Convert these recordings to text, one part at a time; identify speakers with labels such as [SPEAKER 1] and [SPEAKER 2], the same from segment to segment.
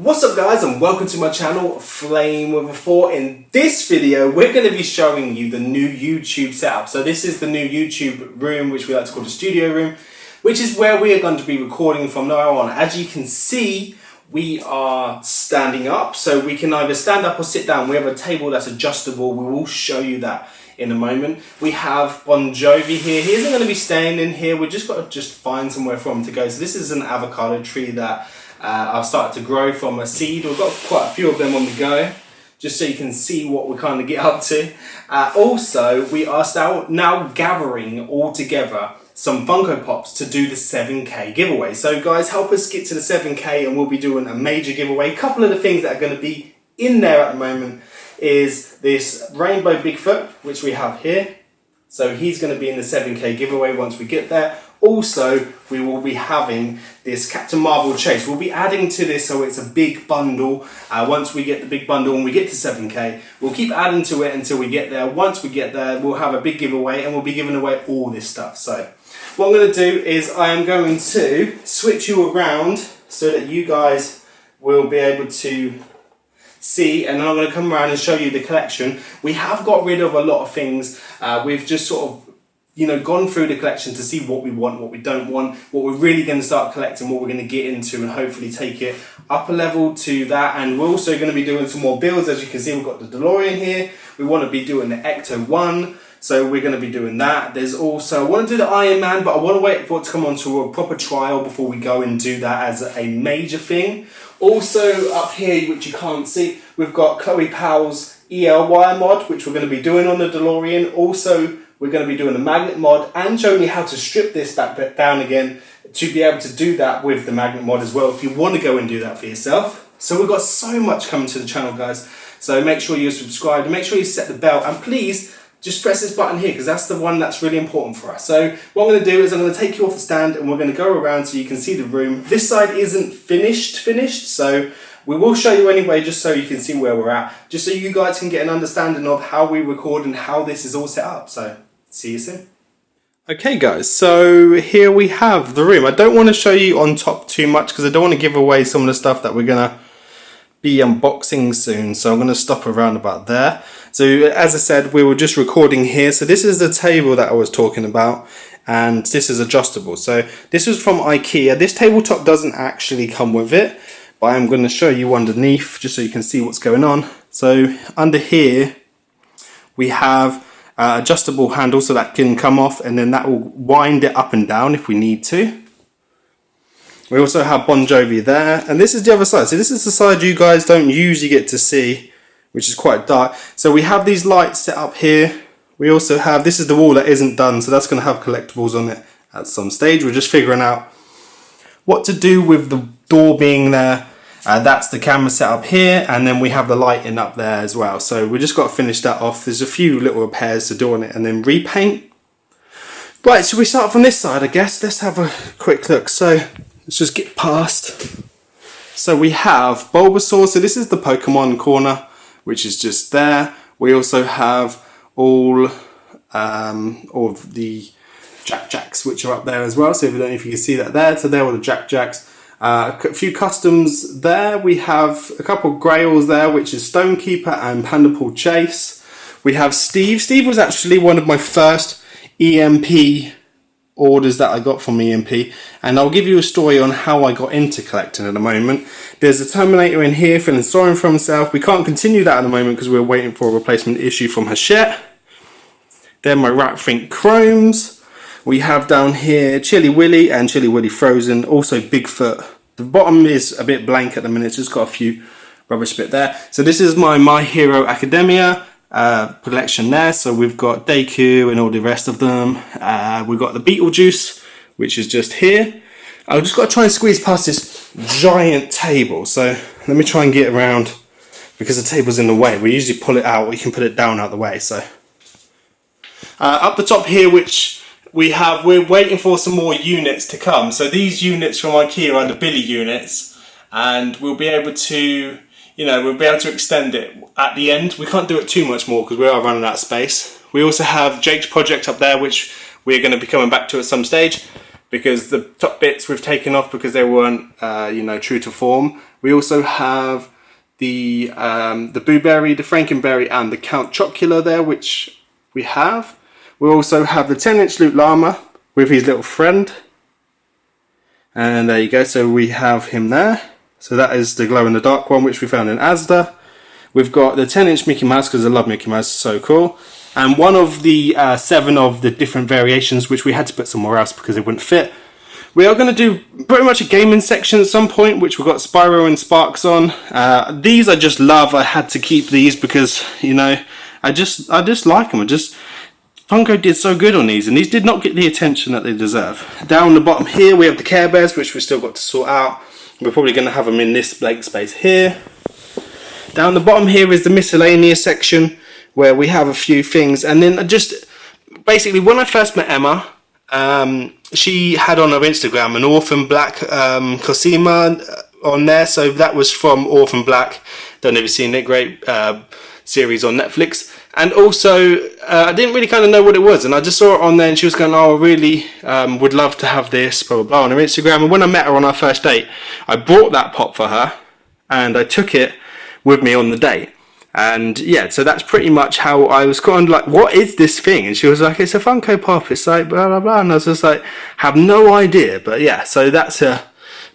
[SPEAKER 1] What's up guys, and welcome to my channel Flame with a 4. In this video we're going to be showing you the new YouTube setup. So this is the new YouTube room, which we like to call the studio room, which is where we are going to be recording from now on. As you can see, we are standing up, so we can either stand up or sit down. We have a table that's adjustable. We will show you that in a moment. We have Bon Jovi here. He isn't going to be staying in here. We've just got to find somewhere for him to go. So this is an avocado tree that I've started to grow from a seed. We've got quite a few of them on the go, just so you can see what we kind of get up to. Also, we are now gathering all together some Funko Pops to do the 7K giveaway. So guys, help us get to the 7K and we'll be doing a major giveaway. A couple of the things that are going to be in there at the moment is this Rainbow Bigfoot, which we have here. So he's going to be in the 7K giveaway once we get there. Also, we will be having this Captain Marvel chase. We'll be adding to this so it's a big bundle. Once we get the big bundle and we get to 7K, we'll keep adding to it until we get there. Once we get there, we'll have a big giveaway and we'll be giving away all this stuff. So what I'm going to do is I am going to switch you around so that you guys will be able to see, and then I'm going to come around and show you the collection. We have got rid of a lot of things. We've just sort of gone through the collection to see what we want, what we don't want, what we're really going to start collecting, what we're going to get into, and hopefully take it up a level to that. And we're also going to be doing some more builds. As you can see, we've got the DeLorean here. We want to be doing the Ecto 1, so we're going to be doing that. There's also, I want to do the Iron Man, but I want to wait for it to come onto a proper trial before we go and do that as a major thing. Also up here, which you can't see, we've got Chloe Powell's EL wire mod, which we're going to be doing on the DeLorean. Also, we're going to be doing a magnet mod and showing you how to strip this back down again to be able to do that with the magnet mod as well if you want to go and do that for yourself. So we've got so much coming to the channel, guys. So make sure you're subscribed and make sure you set the bell, and please just press this button here because that's the one that's really important for us. So what I'm going to do is I'm going to take you off the stand and we're going to go around so you can see the room. This side isn't finished, so we will show you anyway, just so you can see where we're at, just so you guys can get an understanding of how we record and how this is all set up. So see you soon. Okay guys, so here we have the room. I don't want to show you on top too much because I don't want to give away some of the stuff that we're going to be unboxing soon, so I'm going to stop around about there. So as I said, we were just recording here. So this is the table that I was talking about, and this is adjustable. So this is from IKEA. This tabletop doesn't actually come with it, but I'm going to show you underneath just so you can see what's going on. So under here we have adjustable handle, so that can come off and then that will wind it up and down if we need to. We also have Bon Jovi there, and this is the other side. So this is the side you guys don't usually get to see, which is quite dark. So we have these lights set up here. We also have, this is the wall that isn't done, so that's going to have collectibles on it at some stage. We're just figuring out what to do with the door being there. That's the camera set up here, and then we have the lighting up there as well. So we just got to finish that off. There's a few little repairs to do on it and then repaint. Right, should we start from this side, I guess? Let's have a quick look. So let's just get past. So we have Bulbasaur. So this is the Pokemon corner, which is just there. We also have all of the Jack-Jacks, which are up there as well. So if you don't know if you can see that there. So there are the Jack-Jacks. A few customs there. We have a couple of grails there, which is Stonekeeper and Pandapool Chase. We have Steve. Steve was actually one of my first EMP orders that I got from EMP, and I'll give you a story on how I got into collecting at the moment. There's a Terminator in here feeling sorry for himself. We can't continue that at the moment because we're waiting for a replacement issue from Hachette. They're my Ratfink Chromes. We have down here Chili Willy and Chili Willy Frozen, also Bigfoot. The bottom is a bit blank at the minute, it's just got a few rubbish bit there. So this is My Hero Academia collection there. So we've got Deku and all the rest of them. We've got the Beetlejuice, which is just here. I've just got to try and squeeze past this giant table. So let me try and get around because the table's in the way. We usually pull it out, we can put it down out of the way. So up the top here, which we're waiting for some more units to come. So these units from IKEA are the Billy units, and we'll be able to, we'll be able to extend it at the end. We can't do it too much more because we are running out of space. We also have Jake's project up there, which we're going to be coming back to at some stage. because the top bits we've taken off because they weren't, you know, true to form. We also have the Boo Berry, the Frankenberry, and the Count Chocula there, which we have. We also have the 10-inch Loot Llama with his little friend. And there you go, so we have him there. So that is the glow-in-the-dark one, which we found in Asda. We've got the 10-inch Mickey Mouse, because I love Mickey Mouse, it's so cool. And one of the 7 of the different variations, which we had to put somewhere else because it wouldn't fit. We are going to do pretty much a gaming section at some point, which we've got Spyro and Sparks on. These I just love. I had to keep these because, you know, I just like them. Funko did so good on these, and these did not get the attention that they deserve. Down the bottom here, we have the Care Bears, which we've still got to sort out. We're probably going to have them in this blank space here. Down the bottom here is the miscellaneous section, where we have a few things. And then just basically, when I first met Emma, she had on her Instagram an Orphan Black Cosima on there. So that was from Orphan Black. Don't know if you've seen it. Great series on Netflix. And also, I didn't really kind of know what it was. And I just saw it on there and she was going, oh, I really would love to have this, blah, blah, blah, on her Instagram. And when I met her on our first date, I bought that pop for her and I took it with me on the date. And yeah, so that's pretty much how I was kind of like, what is this thing? And she was like, it's a Funko Pop. It's like blah, blah, blah. And I was just like, have no idea. But yeah, so that's a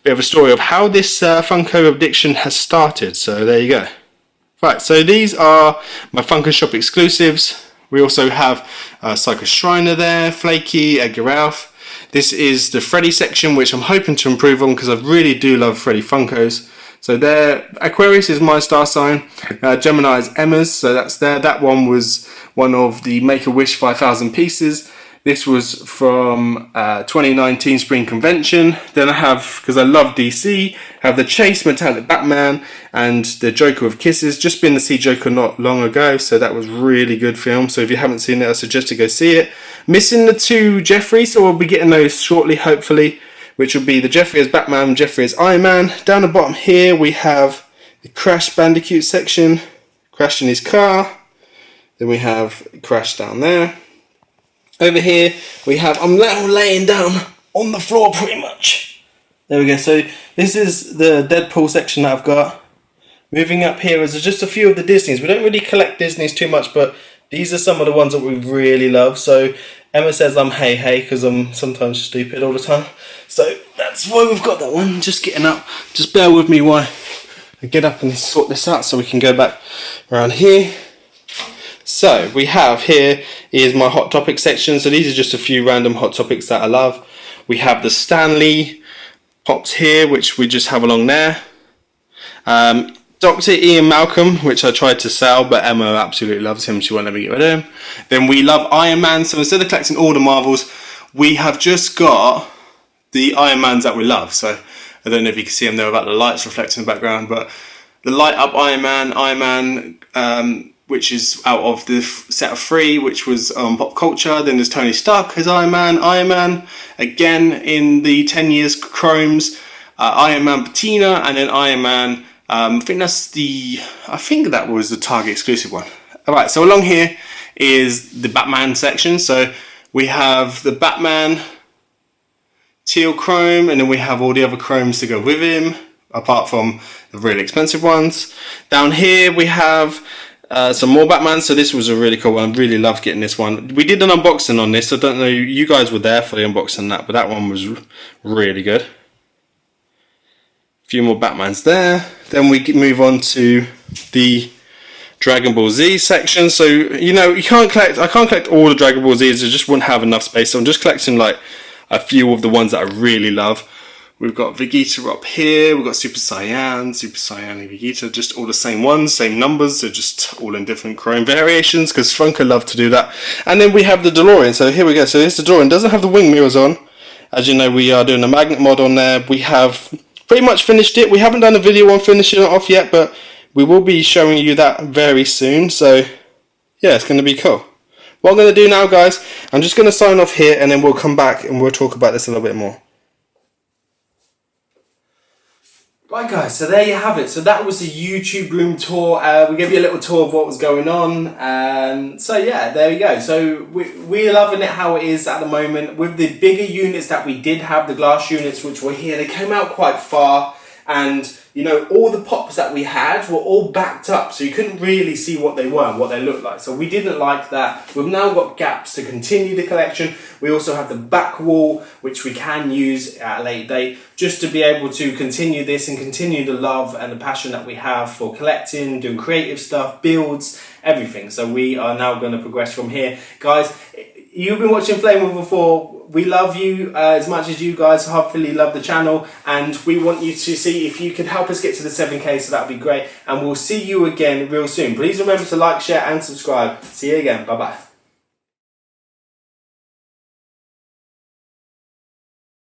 [SPEAKER 1] bit of a story of how this Funko addiction has started. So there you go. Right, so these are my Funko Shop exclusives. We also have Psycho Shriner there, Flaky, Edgar Ralph. This is the Freddy section, which I'm hoping to improve on because I really do love Freddy Funkos. So there, Aquarius is my star sign, Gemini is Emma's, so that's there. That one was one of the Make-A-Wish 5,000 pieces. This was from 2019 Spring Convention. Then I have, because I love DC, have the Chase Metallic Batman and the Joker with Kisses. Just been to see Joker not long ago, so that was really good film. So if you haven't seen it, I suggest to go see it. Missing the 2 Jeffrey, so we'll be getting those shortly, hopefully, which will be the Jeffrey as Batman, Jeffrey as Iron Man. Down the bottom here, we have the Crash Bandicoot section, Crash in his car. Then we have Crash down there. Over here, we have, I'm now laying down on the floor pretty much. There we go, so this is the Deadpool section that I've got. Moving up here is just a few of the Disneys. We don't really collect Disneys too much, but these are some of the ones that we really love. So Emma says I'm hey because I'm sometimes stupid all the time. So that's why we've got that one. Just getting up. Just bear with me while I get up and sort this out so we can go back around here. So we have here is my Hot Topic section. So these are just a few random Hot Topics that I love. We have the Stanley pops here, which we just have along there. Dr. Ian Malcolm, which I tried to sell, but Emma absolutely loves him. She won't let me get rid of him. Then we love Iron Man. So instead of collecting all the Marvels, we have just got the Iron Mans that we love. So I don't know if you can see them there about the lights reflecting in the background, but the light up Iron Man, which is out of the set of 3, which was Pop Culture. Then there's Tony Stark as Iron Man again in the 10 years chromes, Iron Man Patina, and then Iron Man. I think that was the Target exclusive one. Alright, so along here is the Batman section. So we have the Batman teal chrome, and then we have all the other chromes to go with him, apart from the really expensive ones. Down here we have some more Batman. So this was a really cool one. I really loved getting this one. We did an unboxing on this. I don't know, you guys were there for the unboxing that, but that one was really good. Few more Batmans there. Then we move on to the Dragon Ball Z section. So you know, I can't collect all the Dragon Ball Z's. I just wouldn't have enough space. So I'm just collecting like a few of the ones that I really love. We've got Vegeta up here. We've got Super Saiyan and Vegeta, just all the same ones, same numbers. They're just all in different chrome variations because Funko love to do that. And then we have the DeLorean. So here we go. So this DeLorean doesn't have the wing mirrors on. As you know, we are doing a magnet mod on there. We have pretty much finished it. We haven't done a video on finishing it off yet, but we will be showing you that very soon. So yeah, it's going to be cool. What I'm going to do now, guys, I'm just going to sign off here and then we'll come back and we'll talk about this a little bit more. Right guys, so there you have it. So that was the YouTube room tour. We gave you a little tour of what was going on. So yeah, there we go. So we're loving it how it is at the moment. With the bigger units that we did have, the glass units which were here, they came out quite far. And you know, all the pops that we had were all backed up, so you couldn't really see what they were and what they looked like. So we didn't like that. We've now got gaps to continue the collection. We also have the back wall, which we can use at a later date, just to be able to continue this and continue the love and the passion that we have for collecting, doing creative stuff, builds, everything. So we are now going to progress from here. Guys, you've been watching Flame With before. We love you as much as you guys hopefully love the channel, and we want you to see if you could help us get to the 7K, so that would be great. And we'll see you again real soon. Please remember to like, share and subscribe. See you again. Bye bye.